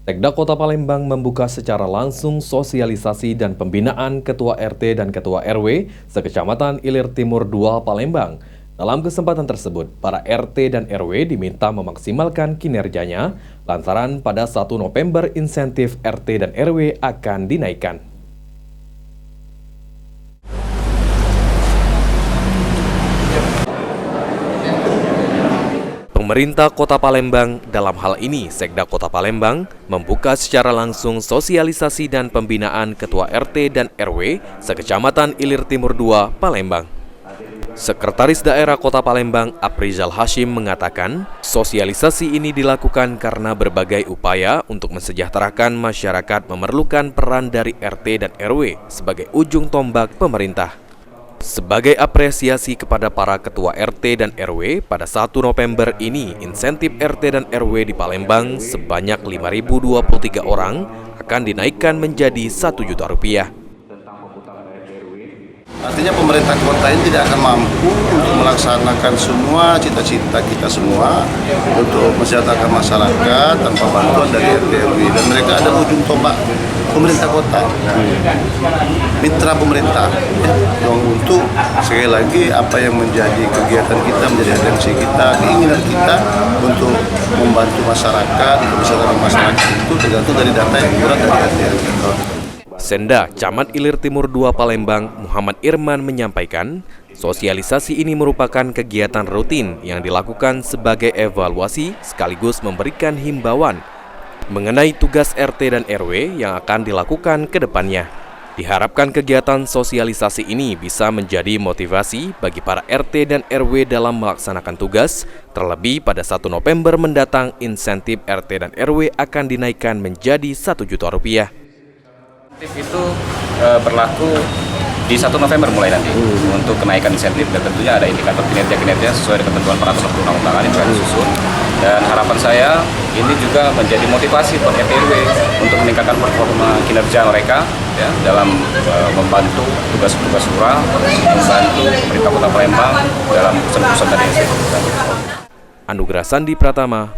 Sekda Kota Palembang membuka secara langsung sosialisasi dan pembinaan Ketua RT dan Ketua RW sekecamatan Ilir Timur 2 Palembang. Dalam kesempatan tersebut, para RT dan RW diminta memaksimalkan kinerjanya lantaran pada 1 November insentif RT dan RW akan dinaikkan. Pemerintah Kota Palembang, dalam hal ini Sekda Kota Palembang, membuka secara langsung sosialisasi dan pembinaan Ketua RT dan RW sekecamatan Ilir Timur 2 Palembang. Sekretaris Daerah Kota Palembang, Aprizal Hashim, mengatakan sosialisasi ini dilakukan karena berbagai upaya untuk mensejahterakan masyarakat memerlukan peran dari RT dan RW sebagai ujung tombak pemerintah. Sebagai apresiasi kepada para ketua RT dan RW, pada 1 November ini insentif RT dan RW di Palembang sebanyak 5.023 orang akan dinaikkan menjadi Rp1.000.000. Artinya pemerintah kota ini tidak akan mampu untuk melaksanakan semua cita-cita kita semua untuk mensejahterakan masyarakat tanpa bantuan dari RT RW, dan mereka ada ujung tombak pemerintah kota, mitra pemerintah, yang untuk sekali lagi apa yang menjadi kegiatan kita, menjadi atensi kita, keinginan kita untuk membantu masyarakat, untuk mensejahterakan masyarakat itu tergantung dari data yang berat dari RT RW. Senda, Camat Ilir Timur 2 Palembang, Muhammad Irman menyampaikan, sosialisasi ini merupakan kegiatan rutin yang dilakukan sebagai evaluasi sekaligus memberikan himbauan mengenai tugas RT dan RW yang akan dilakukan ke depannya. Diharapkan kegiatan sosialisasi ini bisa menjadi motivasi bagi para RT dan RW dalam melaksanakan tugas, terlebih pada 1 November mendatang insentif RT dan RW akan dinaikkan menjadi Rp1.000.000. Itu berlaku di 1 November mulai nanti untuk kenaikan insentif, dan tentunya ada indikator kinerja sesuai dengan ketentuan peraturan perundang-undangan yang akan disusun. Dan harapan saya ini juga menjadi motivasi buat RT RW untuk meningkatkan performa kinerja mereka ya, dalam membantu tugas-tugas lurah, membantu pemerintah Kota Palembang dalam urusan-urusan tadi. Anugerah Sandi Pratama,